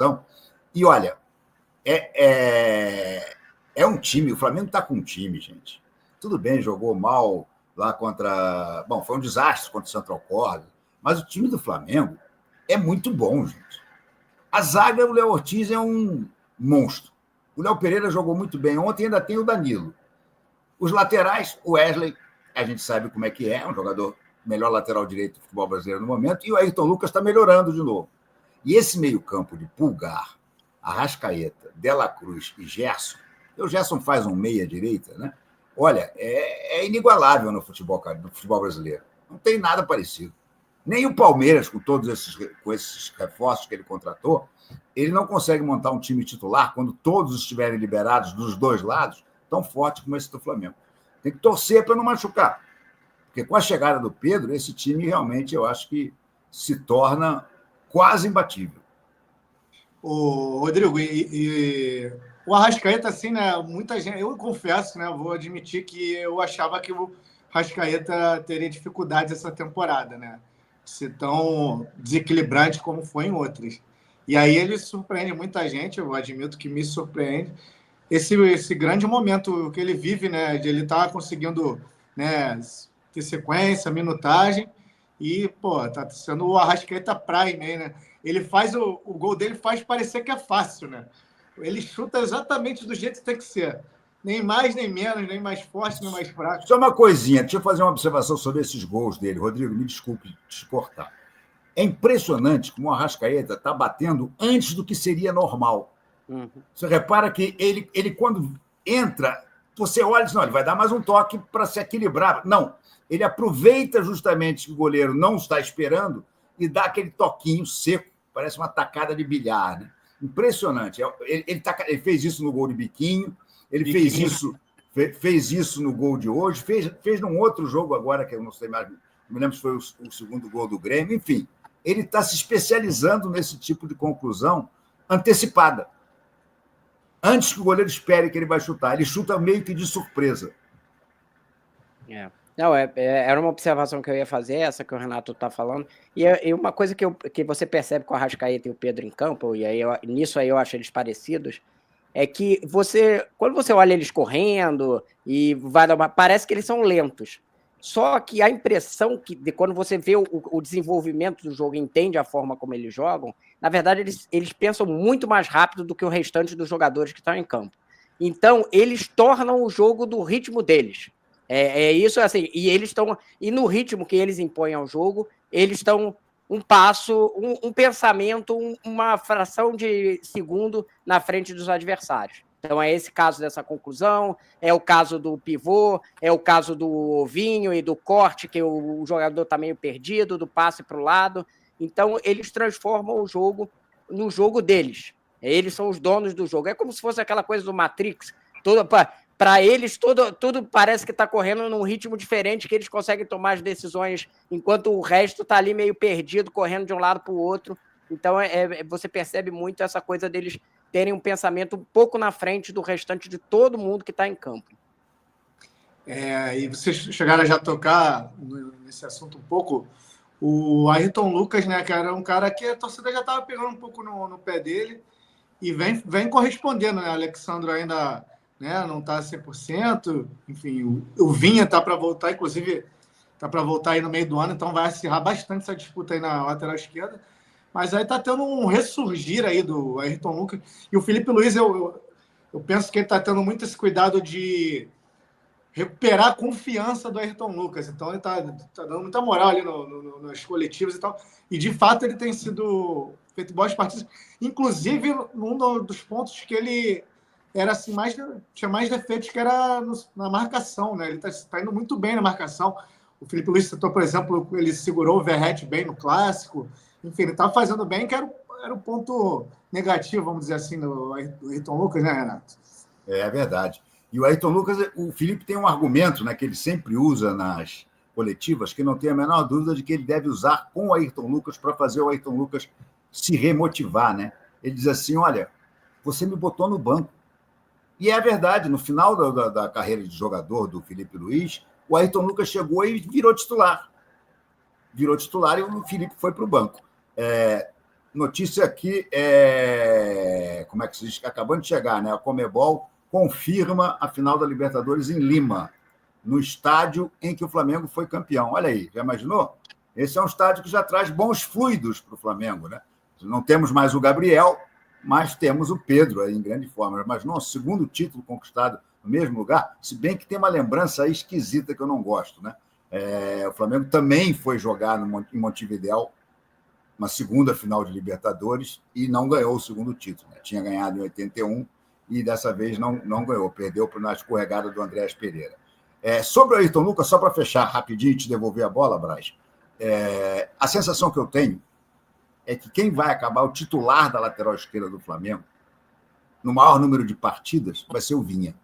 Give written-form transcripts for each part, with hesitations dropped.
Então, e olha, é um time, o Flamengo está com um time, gente. Tudo bem, jogou mal lá contra. Bom, foi um desastre contra o Central Córdoba, mas o time do Flamengo é muito bom, gente. A zaga, o Léo Ortiz é um monstro. O Léo Pereira jogou muito bem. Ontem ainda tem o Danilo. Os laterais, o Wesley, a gente sabe como é que é um jogador melhor lateral direito do futebol brasileiro no momento, e o Ayrton Lucas está melhorando de novo. E esse meio-campo de Pulgar, Arrascaeta, Dela Cruz e Gerson, o Gerson faz um meia-direita, né? Olha, é inigualável no futebol brasileiro. Não tem nada parecido. Nem o Palmeiras, com todos esses reforços que ele contratou, ele não consegue montar um time titular quando todos estiverem liberados dos dois lados, tão forte como esse do Flamengo. Tem que torcer para não machucar. Porque com a chegada do Pedro, esse time realmente, eu acho que se torna quase imbatível. O Rodrigo, o Arrascaeta, assim, né? Muita gente, eu confesso, né? Vou admitir que eu achava que o Arrascaeta teria dificuldades essa temporada, né? De ser tão desequilibrante como foi em outras. E aí ele surpreende muita gente, eu admito que me surpreende. Esse grande momento que ele vive, né? De ele estar conseguindo, né, ter sequência, minutagem. E, pô, tá sendo o Arrascaeta Prime, né? Ele faz o gol dele faz parecer que é fácil, né? Ele chuta exatamente do jeito que tem que ser. Nem mais, nem menos, nem mais forte, nem mais fraco. Só uma coisinha, deixa eu fazer uma observação sobre esses gols dele. Rodrigo, me desculpe te cortar. É impressionante como o Arrascaeta está batendo antes do que seria normal. Você repara que ele quando entra, você olha e diz, não, ele vai dar mais um toque para se equilibrar. Não, ele aproveita justamente que o goleiro não está esperando e dá aquele toquinho seco, parece uma tacada de bilhar, né? Impressionante. Ele fez isso no gol de biquinho, ele fez isso no gol de hoje, fez num outro jogo agora, que eu não sei mais, não me lembro se foi o segundo gol do Grêmio, enfim. Ele está se especializando nesse tipo de conclusão antecipada. Antes que o goleiro espere que ele vai chutar, ele chuta meio que de surpresa. Não, era uma observação que eu ia fazer, essa que o Renato está falando, e uma coisa que você percebe com o Arrascaeta e o Pedro em campo, e aí nisso aí eu acho eles parecidos, é que quando você olha eles correndo, e parece que eles são lentos. Só que a impressão de quando você vê o desenvolvimento do jogo e entende a forma como eles jogam, na verdade, eles pensam muito mais rápido do que o restante dos jogadores que estão em campo. Então, eles tornam o jogo do ritmo deles. É isso, assim, e no ritmo que eles impõem ao jogo, eles estão um passo, um pensamento, uma fração de segundo na frente dos adversários. Então, é esse caso dessa conclusão, é o caso do pivô, é o caso do ovinho e do corte, que o jogador está meio perdido, do passe para o lado. Então, eles transformam o jogo no jogo deles. Eles são os donos do jogo. É como se fosse aquela coisa do Matrix. Para eles, tudo parece que está correndo num ritmo diferente, que eles conseguem tomar as decisões, enquanto o resto está ali meio perdido, correndo de um lado para o outro. Então, você percebe muito essa coisa deles terem um pensamento um pouco na frente do restante de todo mundo que está em campo. E vocês chegaram a já tocar nesse assunto um pouco, o Ayrton Lucas, né, que era um cara que a torcida já estava pegando um pouco no pé dele e vem correspondendo, né? O Alexandre ainda, né, não está 100%, enfim, o Vinha está para voltar, inclusive está para voltar aí no meio do ano, então vai acirrar bastante essa disputa aí na lateral esquerda. Mas aí está tendo um ressurgir aí do Ayrton Lucas. E o Felipe Luiz, eu penso que ele está tendo muito esse cuidado de recuperar a confiança do Ayrton Lucas. Então ele está dando muita moral ali nas coletivas e tal. E de fato ele tem sido feito boas partidas. Inclusive, num dos pontos que ele era assim, tinha mais defeitos, que era na marcação, né? Ele está indo muito bem na marcação. O Felipe Luiz citou, por exemplo, ele segurou o Verratti bem no clássico. Enfim, ele estava fazendo bem, que era o ponto negativo, vamos dizer assim, do Ayrton Lucas, né, Renato? É verdade. E o Ayrton Lucas, o Felipe tem um argumento, né, que ele sempre usa nas coletivas, que não tem a menor dúvida de que ele deve usar com o Ayrton Lucas para fazer o Ayrton Lucas se remotivar, né? Ele diz assim, olha, você me botou no banco. E é verdade, no final da carreira de jogador do Felipe Luiz, o Ayrton Lucas chegou e virou titular. Virou titular e o Felipe foi para o banco. notícia aqui como é que se diz? Acabando de chegar, né? A Conmebol confirma a final da Libertadores em Lima, no estádio em que o Flamengo foi campeão. Olha aí, já imaginou? Esse é um estádio que já traz bons fluidos para o Flamengo, né? Não temos mais o Gabriel, mas temos o Pedro aí em grande forma. Mas não, o segundo título conquistado no mesmo lugar, se bem que tem uma lembrança aí esquisita que eu não gosto, né? O Flamengo também foi jogar em Montevidéu uma segunda final de Libertadores e não ganhou o segundo título, né? Tinha ganhado em 81 e dessa vez não ganhou, perdeu na escorregada do Andréas Pereira. Sobre o Ayrton Lucas, só para fechar rapidinho e te devolver a bola, Braz, a sensação que eu tenho é que quem vai acabar o titular da lateral esquerda do Flamengo, no maior número de partidas, vai ser o Vinha.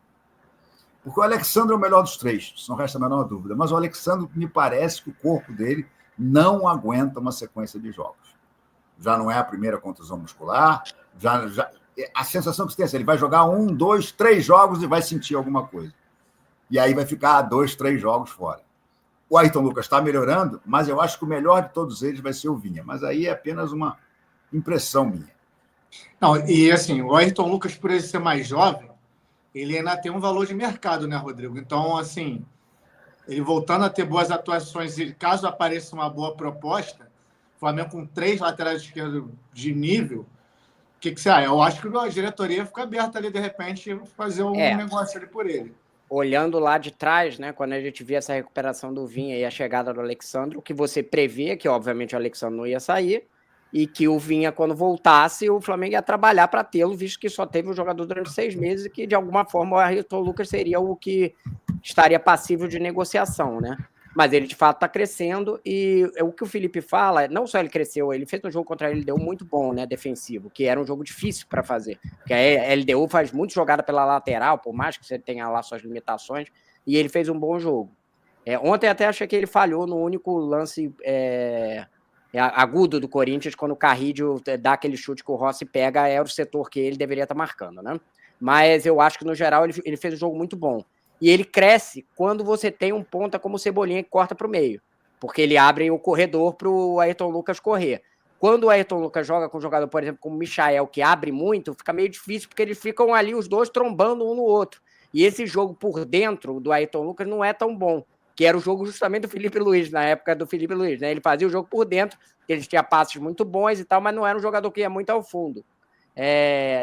Porque o Alexandre é o melhor dos três, isso não resta a menor dúvida. Mas o Alexandre, me parece que o corpo dele não aguenta uma sequência de jogos. Já não é a primeira contusão muscular, a sensação que você tem é que ele vai jogar 1, 2, 3 jogos e vai sentir alguma coisa. E aí vai ficar 2, 3 jogos fora. O Ayrton Lucas está melhorando, mas eu acho que o melhor de todos eles vai ser o Vinha. Mas aí é apenas uma impressão minha. Não, e assim, o Ayrton Lucas, por ele ser mais jovem, ele ainda tem um valor de mercado, né, Rodrigo? Então, assim, ele voltando a ter boas atuações, e caso apareça uma boa proposta, o Flamengo com 3 laterais esquerdos de nível, o que você acha? Eu acho que a diretoria fica aberta ali, de repente, fazer um negócio ali por ele. Olhando lá de trás, né, quando a gente via essa recuperação do Vinha e a chegada do Alexandre, o que você previa, que obviamente o Alexandre não ia sair, e que o Vinha, quando voltasse, o Flamengo ia trabalhar para tê-lo, visto que só teve um jogador durante 6 meses e que, de alguma forma, o Ayrton Lucas seria o que estaria passível de negociação, né? Mas ele, de fato, está crescendo e o que o Felipe fala, não só ele cresceu, ele fez um jogo contra a LDU muito bom, né, defensivo, que era um jogo difícil para fazer, porque a LDU faz muito jogada pela lateral, por mais que você tenha lá suas limitações, e ele fez um bom jogo. Ontem até achei que ele falhou no único lance agudo do Corinthians, quando o Carrillo dá aquele chute que o Rossi pega, era o setor que ele deveria estar marcando, né? Mas eu acho que, no geral, ele fez um jogo muito bom. E ele cresce quando você tem um ponta como o Cebolinha que corta para o meio, porque ele abre o corredor para o Ayrton Lucas correr. Quando o Ayrton Lucas joga com um jogador, por exemplo, como o Michael, que abre muito, fica meio difícil, porque eles ficam ali os dois trombando um no outro. E esse jogo por dentro do Ayrton Lucas não é tão bom, que era o jogo justamente do Felipe Luiz, na época do Felipe Luiz, né? Ele fazia o jogo por dentro, ele tinha passes muito bons e tal, mas não era um jogador que ia muito ao fundo.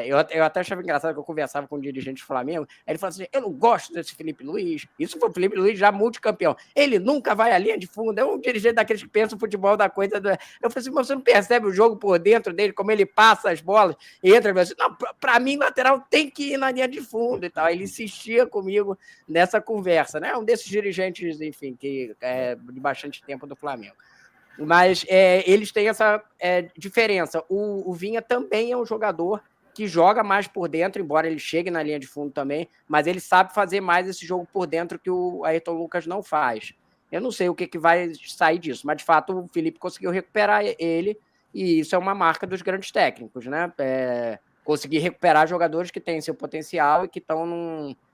Eu até achava engraçado que eu conversava com um dirigente do Flamengo, aí ele falou assim, eu não gosto desse Felipe Luiz, isso foi o Felipe Luiz já multicampeão, ele nunca vai à linha de fundo, é um dirigente daqueles que pensa o futebol da coisa, eu falei assim, mas você não percebe o jogo por dentro dele, como ele passa as bolas, entra e fala assim, não, pra mim lateral tem que ir na linha de fundo e tal, ele insistia comigo nessa conversa, né, um desses dirigentes, enfim, que de bastante tempo do Flamengo. Mas eles têm essa diferença. O Vinha também é um jogador que joga mais por dentro, embora ele chegue na linha de fundo também, mas ele sabe fazer mais esse jogo por dentro que o Ayrton Lucas não faz. Eu não sei o que vai sair disso, mas de fato o Felipe conseguiu recuperar ele, e isso é uma marca dos grandes técnicos, né? Conseguir recuperar jogadores que têm seu potencial e que estão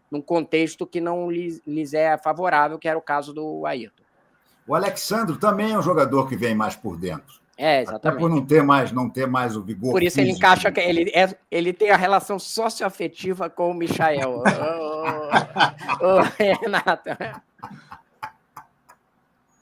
num contexto que não lhes é favorável, que era o caso do Ayrton. O Alexandre também é um jogador que vem mais por dentro. Exatamente. Até por não ter mais o vigor por isso físico. Ele encaixa, ele tem a relação socioafetiva com o Michael. Renato.